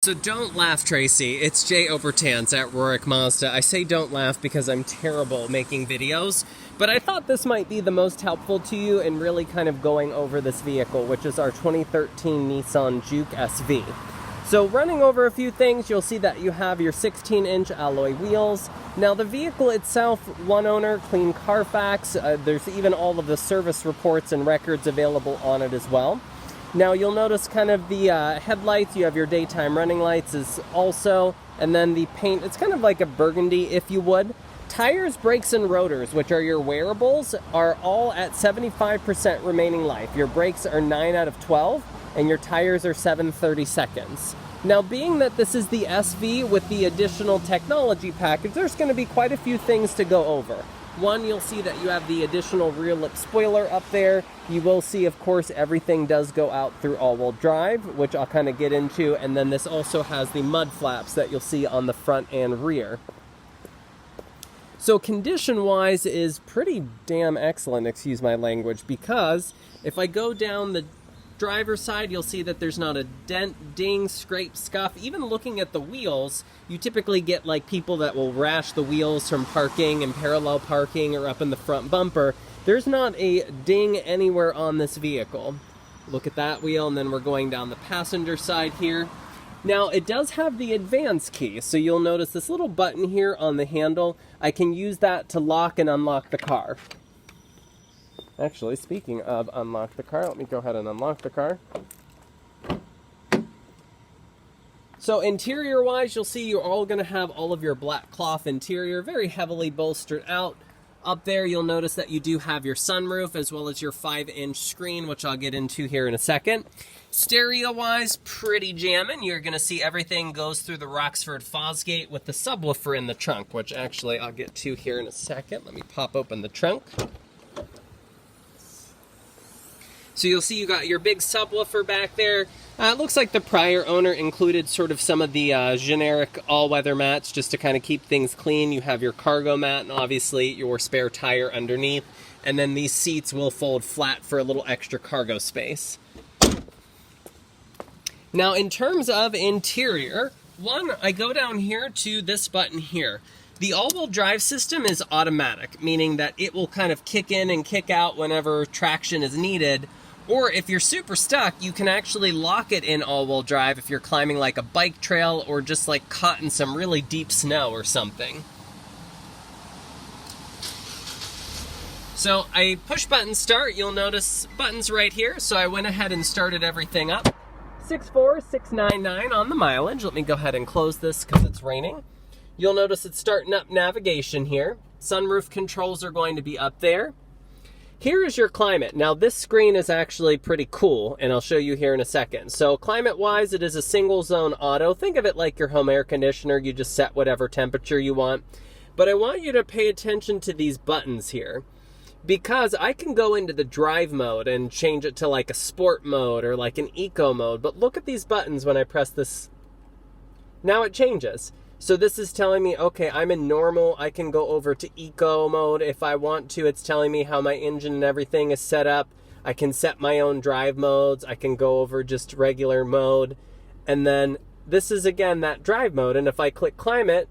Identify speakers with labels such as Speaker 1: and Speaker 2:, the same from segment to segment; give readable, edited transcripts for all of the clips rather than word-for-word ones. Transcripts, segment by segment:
Speaker 1: So don't laugh, Tracy. It's Jay Obertans at Rorik Mazda. I say don't laugh because I'm terrible making videos, but I thought this might be the most helpful to you in really kind of going over this vehicle, which is our 2013 Nissan Juke SV. So running over a few things, you'll see that you have your 16-inch alloy wheels. Now the vehicle itself, one owner, clean Carfax. There's even all of the service reports and records available on it as well. Now you'll notice kind of the headlights, you have your daytime running lights is also, and then the paint, it's kind of like a burgundy if you would. Tires, brakes, and rotors, which are your wearables, are all at 75% remaining life. Your brakes are 9 out of 12, and your tires are 7/32. Now being that this is the SV with the additional technology package, there's going to be quite a few things to go over. One, you'll see that you have the additional rear lip spoiler up there. You will see, of course, everything does go out through all-wheel drive, which I'll kind of get into, and then this also has the mud flaps that you'll see on the front and rear. So condition-wise is pretty damn excellent, excuse my language, because if I go down the driver's side, you'll see that there's not a dent, ding, scrape, scuff. Even looking at the wheels, you typically get like people that will rash the wheels from parking and parallel parking or up in the front bumper. There's not a ding anywhere on this vehicle. Look at that wheel, and then we're going down the passenger side here. Now it does have the advance key, so you'll notice this little button here on the handle. I can use that to lock and unlock the car. Actually, speaking of unlock the car, let me go ahead and unlock the car. So interior-wise, you'll see you're all going to have all of your black cloth interior, very heavily bolstered out. Up there, you'll notice that you do have your sunroof as well as your 5-inch screen, which I'll get into here in a second. Stereo-wise, pretty jamming. You're going to see everything goes through the Roxford Fosgate with the subwoofer in the trunk, which actually I'll get to here in a second. Let me pop open the trunk. So you'll see you got your big subwoofer back there. It looks like the prior owner included sort of some of the generic all-weather mats just to kind of keep things clean. You have your cargo mat and obviously your spare tire underneath. And then these seats will fold flat for a little extra cargo space. Now in terms of interior, one, I go down here to this button here. The all-wheel drive system is automatic, meaning that it will kind of kick in and kick out whenever traction is needed. Or if you're super stuck, you can actually lock it in all-wheel drive if you're climbing like a bike trail or just like caught in some really deep snow or something. So I push button start, you'll notice buttons right here, so I went ahead and started everything up. 64699 on the mileage. Let me go ahead and close this because it's raining. You'll notice it's starting up navigation here. Sunroof controls are going to be up there. Here is your climate. Now this screen is actually pretty cool, and I'll show you here in a second. So climate-wise, it is a single zone auto. Think of it like your home air conditioner. You just set whatever temperature you want. But I want you to pay attention to these buttons here, because I can go into the drive mode and change it to like a sport mode or like an eco mode. But look at these buttons when I press this. Now it changes. So this is telling me, okay, I'm in normal. I can go over to eco mode if I want to. It's telling me how my engine and everything is set up. I can set my own drive modes. I can go over just regular mode. And then this is, again, that drive mode. And if I click climate,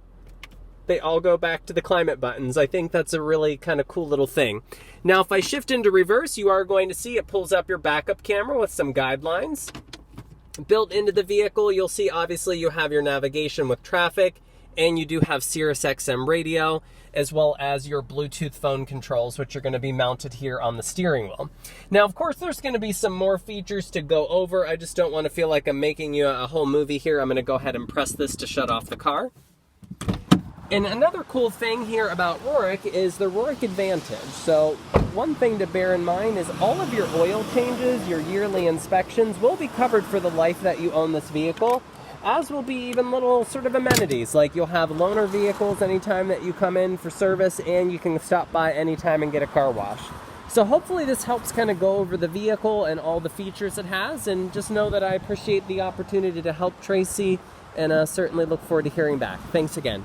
Speaker 1: they all go back to the climate buttons. I think that's a really kind of cool little thing. Now, if I shift into reverse, you are going to see it pulls up your backup camera with some guidelines. Built into the vehicle, you'll see obviously you have your navigation with traffic, and you do have Sirius XM radio, as well as your Bluetooth phone controls, which are going to be mounted here on the steering wheel. Now, of course, there's going to be some more features to go over. I just don't want to feel like I'm making you a whole movie here. I'm going to go ahead and press this to shut off the car. And another cool thing here about Rorik is the Rorik Advantage. So one thing to bear in mind is all of your oil changes, your yearly inspections will be covered for the life that you own this vehicle, as will be even little sort of amenities, like you'll have loaner vehicles anytime that you come in for service, and you can stop by anytime and get a car wash. So hopefully this helps kind of go over the vehicle and all the features it has, and just know that I appreciate the opportunity to help Tracy, and certainly look forward to hearing back. Thanks again.